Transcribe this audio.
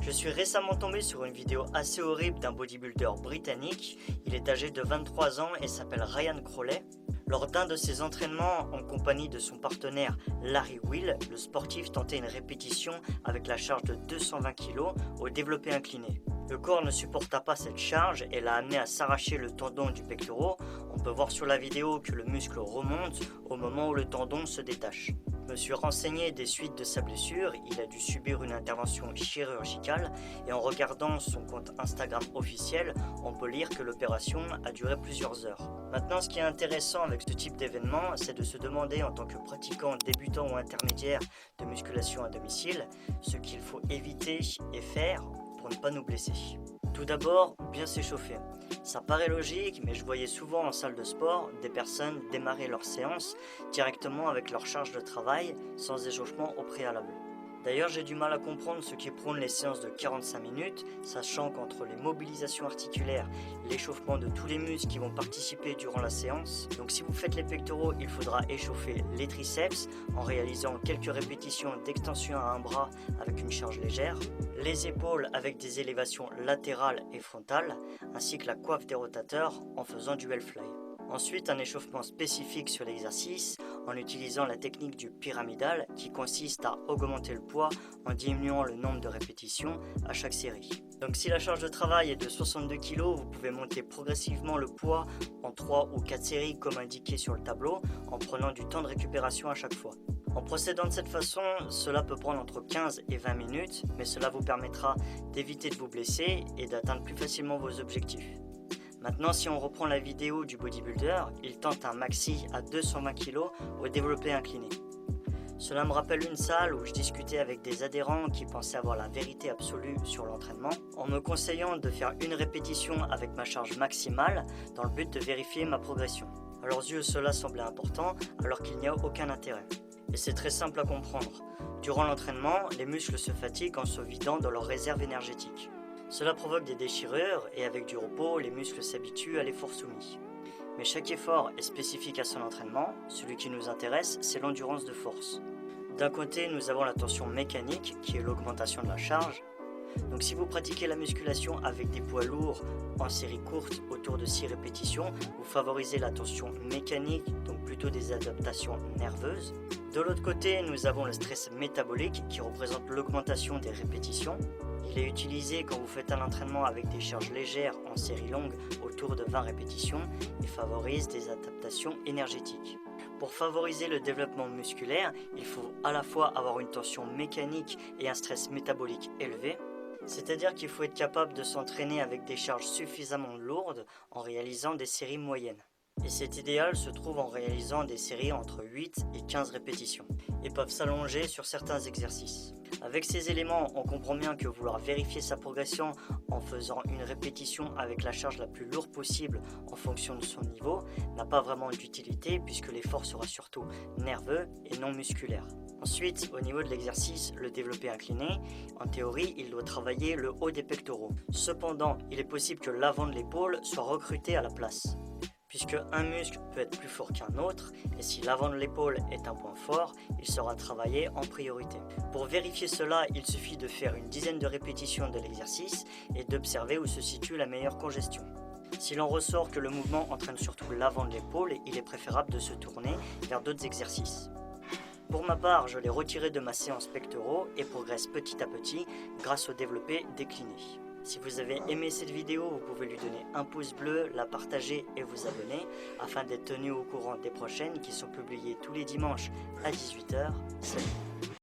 Je suis récemment tombé sur une vidéo assez horrible d'un bodybuilder britannique. Il est âgé de 23 ans et s'appelle Ryan Crawley. Lors d'un de ses entraînements en compagnie de son partenaire Larry Wheels, le sportif tentait une répétition avec la charge de 220 kg au développé incliné. Le corps ne supporta pas cette charge et l'a amené à s'arracher le tendon du pectoral. On peut voir sur la vidéo que le muscle remonte au moment où le tendon se détache. Je me suis renseigné des suites de sa blessure, il a dû subir une intervention chirurgicale et en regardant son compte Instagram officiel, on peut lire que l'opération a duré plusieurs heures. Maintenant, ce qui est intéressant avec ce type d'événement, c'est de se demander en tant que pratiquant débutant ou intermédiaire de musculation à domicile, ce qu'il faut éviter et faire pour ne pas nous blesser. Tout d'abord, bien s'échauffer. Ça paraît logique, mais je voyais souvent en salle de sport des personnes démarrer leur séance directement avec leur charge de travail sans échauffement au préalable. D'ailleurs, j'ai du mal à comprendre ceux qui prônent les séances de 45 minutes, sachant qu'entre les mobilisations articulaires, l'échauffement de tous les muscles qui vont participer durant la séance, donc si vous faites les pectoraux, il faudra échauffer les triceps en réalisant quelques répétitions d'extension à un bras avec une charge légère, les épaules avec des élévations latérales et frontales, ainsi que la coiffe des rotateurs en faisant du Hellfly. Ensuite, un échauffement spécifique sur l'exercice en utilisant la technique du pyramidal qui consiste à augmenter le poids en diminuant le nombre de répétitions à chaque série. Donc si la charge de travail est de 62 kg, vous pouvez monter progressivement le poids en 3 ou 4 séries comme indiqué sur le tableau en prenant du temps de récupération à chaque fois. En procédant de cette façon, cela peut prendre entre 15 et 20 minutes, mais cela vous permettra d'éviter de vous blesser et d'atteindre plus facilement vos objectifs. Maintenant, si on reprend la vidéo du bodybuilder, il tente un maxi à 220 kg au développé incliné. Cela me rappelle une salle où je discutais avec des adhérents qui pensaient avoir la vérité absolue sur l'entraînement, en me conseillant de faire une répétition avec ma charge maximale dans le but de vérifier ma progression. À leurs yeux, cela semblait important alors qu'il n'y a aucun intérêt. Et c'est très simple à comprendre. Durant l'entraînement, les muscles se fatiguent en se vidant de leurs réserves énergétiques. Cela provoque des déchirures et avec du repos, les muscles s'habituent à l'effort soumis. Mais chaque effort est spécifique à son entraînement. Celui qui nous intéresse, c'est l'endurance de force. D'un côté, nous avons la tension mécanique, qui est l'augmentation de la charge. Donc si vous pratiquez la musculation avec des poids lourds en série courte autour de 6 répétitions, vous favorisez la tension mécanique, donc plutôt des adaptations nerveuses. De l'autre côté, nous avons le stress métabolique qui représente l'augmentation des répétitions. Il est utilisé quand vous faites un entraînement avec des charges légères en série longue autour de 20 répétitions et favorise des adaptations énergétiques. Pour favoriser le développement musculaire, il faut à la fois avoir une tension mécanique et un stress métabolique élevé, c'est-à-dire qu'il faut être capable de s'entraîner avec des charges suffisamment lourdes en réalisant des séries moyennes. Et cet idéal se trouve en réalisant des séries entre 8 et 15 répétitions et peuvent s'allonger sur certains exercices. Avec ces éléments, on comprend bien que vouloir vérifier sa progression en faisant une répétition avec la charge la plus lourde possible en fonction de son niveau n'a pas vraiment d'utilité puisque l'effort sera surtout nerveux et non musculaire. Ensuite, au niveau de l'exercice, le développé incliné, en théorie, il doit travailler le haut des pectoraux. Cependant, il est possible que l'avant de l'épaule soit recruté à la place. Puisque un muscle peut être plus fort qu'un autre, et si l'avant de l'épaule est un point fort, il sera travaillé en priorité. Pour vérifier cela, il suffit de faire une dizaine de répétitions de l'exercice et d'observer où se situe la meilleure congestion. Si l'on ressort que le mouvement entraîne surtout l'avant de l'épaule, il est préférable de se tourner vers d'autres exercices. Pour ma part, je l'ai retiré de ma séance pectoraux et progresse petit à petit grâce au développé décliné. Si vous avez aimé cette vidéo, vous pouvez lui donner un pouce bleu, la partager et vous abonner afin d'être tenu au courant des prochaines qui sont publiées tous les dimanches à 18 h. Salut!